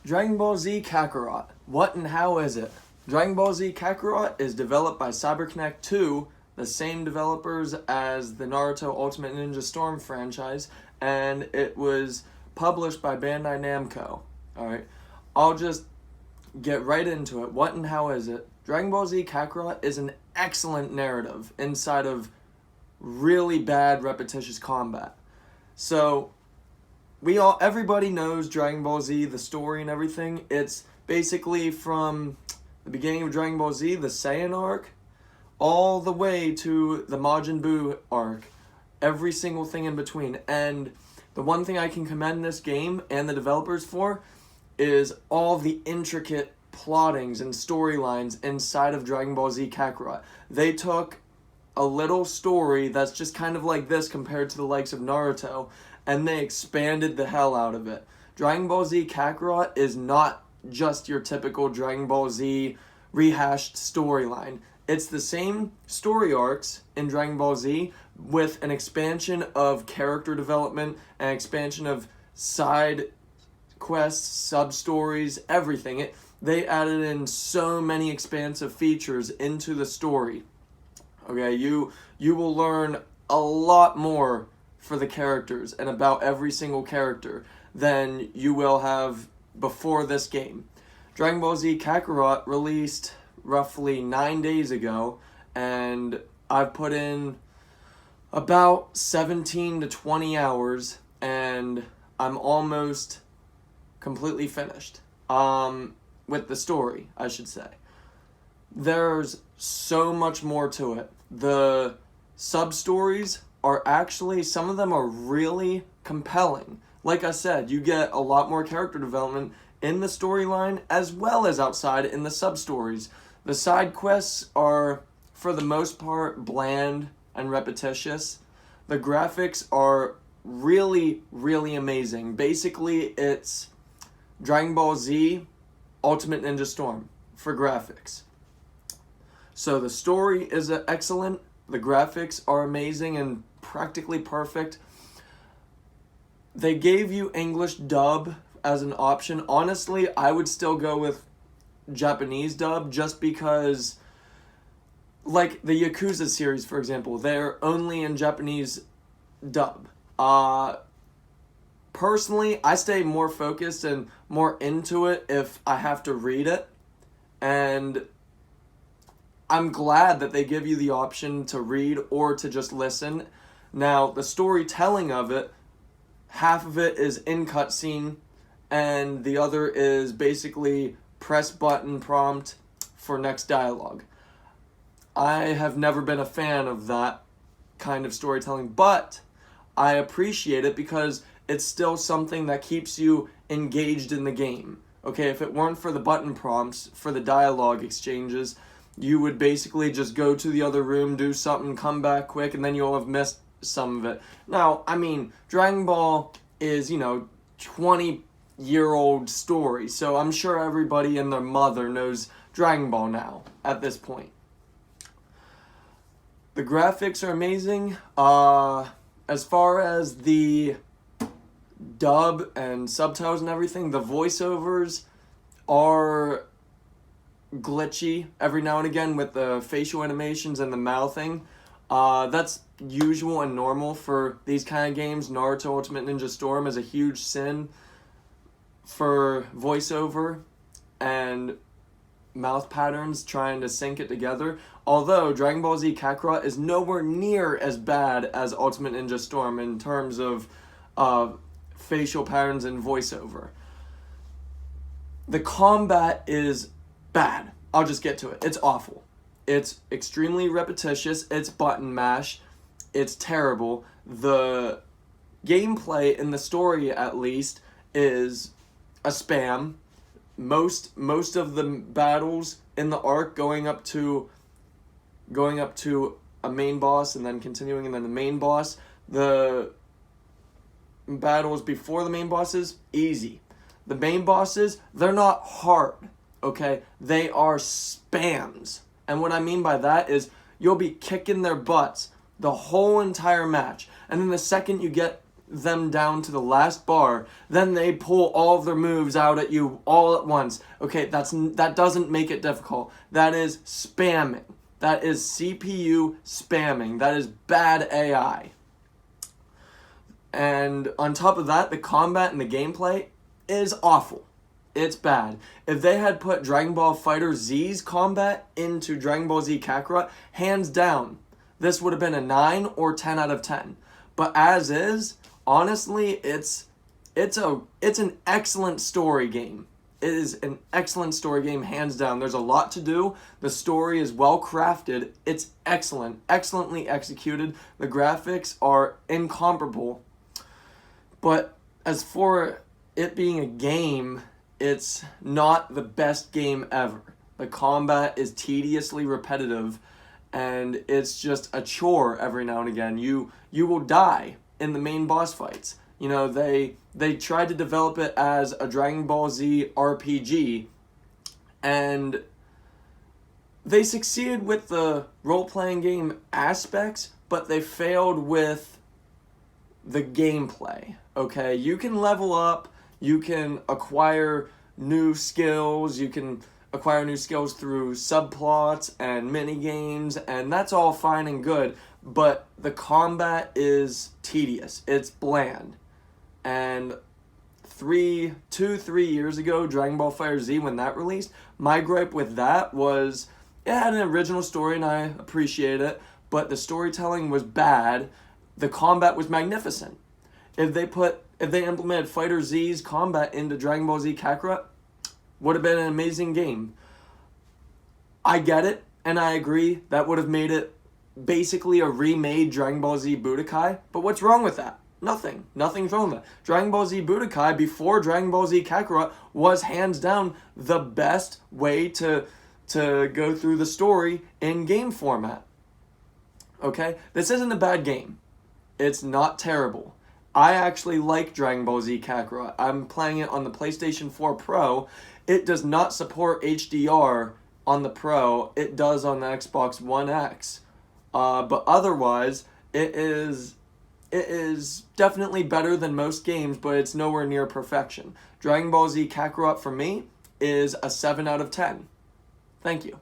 Dragon Ball Z Kakarot. What and how is it? Dragon Ball Z Kakarot is developed by CyberConnect 2, the same developers as the Naruto Ultimate Ninja Storm franchise, and it was published by Bandai Namco. Alright, I'll just get right into it. What and how is it? Dragon Ball Z Kakarot is an excellent narrative inside of really bad repetitious combat. So, everybody knows Dragon Ball Z, the story and everything. It's basically from the beginning of Dragon Ball Z, the Saiyan arc, all the way to the Majin Buu arc. Every single thing in between. And the one thing I can commend this game and the developers for is all the intricate plottings and storylines inside of Dragon Ball Z Kakarot. They took a little story that's just kind of like this compared to the likes of Naruto, and they expanded the hell out of it. Dragon Ball Z Kakarot is not just your typical Dragon Ball Z rehashed storyline. It's the same story arcs in Dragon Ball Z with an expansion of character development, an expansion of side quests, sub-stories, everything. They added in so many expansive features into the story. Okay, you will learn a lot more for the characters and about every single character than you will have before this game. Dragon Ball Z Kakarot released roughly 9 days ago, and I've put in about 17 to 20 hours, and I'm almost completely finished. With the story, I should say. There's so much more to it. The sub-stories are actually, some of them are really compelling. Like I said, you get a lot more character development in the storyline as well as outside in the sub-stories. The side quests are, for the most part, bland and repetitious. The graphics are really, really amazing. Basically, it's Dragon Ball Z Ultimate Ninja Storm for graphics. So the story is excellent. The graphics are amazing and practically perfect. They gave you English dub as an option. Honestly, I would still go with Japanese dub just because, like the Yakuza series, for example, they're only in Japanese dub. Personally, I stay more focused and more into it if I have to read it. And I'm glad that they give you the option to read or to just listen. Now, the storytelling of it, half of it is in cutscene, and the other is basically press button prompt for next dialogue. I have never been a fan of that kind of storytelling, but I appreciate it because it's still something that keeps you engaged in the game. Okay, if it weren't for the button prompts, for the dialogue exchanges, you would basically just go to the other room, do something, come back quick, and then you'll have missed some of it. Now, I mean, Dragon Ball is, 20-year-old story, so I'm sure everybody and their mother knows Dragon Ball now, at this point. The graphics are amazing. As far as the dub and subtitles and everything, the voiceovers are glitchy every now and again with the facial animations and the mouthing. That's usual and normal for these kind of games. Naruto Ultimate Ninja Storm is a huge sin for voiceover and mouth patterns trying to sync it together. Although Dragon Ball Z Kakarot is nowhere near as bad as Ultimate Ninja Storm in terms of facial patterns and voiceover. The combat is bad. I'll just get to it. It's awful. It's extremely repetitious. It's button mash. It's terrible. The gameplay in the story, at least, is a spam. Most of the battles in the arc going up to a main boss and then continuing and then the main boss, the battles before the main bosses, easy. The main bosses, they're not hard, okay? They are spams. And what I mean by that is you'll be kicking their butts the whole entire match. And then the second you get them down to the last bar, then they pull all of their moves out at you all at once. Okay, that doesn't make it difficult. That is spamming. That is CPU spamming. That is bad AI. And on top of that, the combat and the gameplay is awful. It's bad. If they had put Dragon Ball Fighter Z's combat into Dragon Ball Z Kakarot, hands down, this would have been a 9 or 10 out of 10. But as is, honestly, it's an excellent story game. It is an excellent story game, hands down. There's a lot to do. The story is well crafted. It's excellent, excellently executed. The graphics are incomparable. But as for it being a game, it's not the best game ever. The combat is tediously repetitive, and it's just a chore every now and again. You will die in the main boss fights. You know, they tried to develop it as a Dragon Ball Z RPG, and they succeeded with the role-playing game aspects, but they failed with the gameplay. Okay, you can level up, you can acquire new skills, you can acquire new skills through subplots and mini games, and that's all fine and good, but the combat is tedious. It's bland. And 3 years ago, Dragon Ball Fighter Z, when that released, my gripe with that was it had an original story and I appreciate it, but the storytelling was bad. The combat was magnificent. If they implemented Fighter Z's combat into Dragon Ball Z Kakarot, would have been an amazing game. I get it, and I agree, that would have made it basically a remade Dragon Ball Z Budokai, but what's wrong with that? Nothing. Nothing's wrong with that. Dragon Ball Z Budokai, before Dragon Ball Z Kakarot, was hands down the best way to go through the story in game format. Okay? This isn't a bad game. It's not terrible. I actually like Dragon Ball Z Kakarot. I'm playing it on the PlayStation 4 Pro. It does not support HDR on the Pro. It does on the Xbox One X. But otherwise, it is definitely better than most games, but it's nowhere near perfection. Dragon Ball Z Kakarot, for me, is a 7 out of 10. Thank you.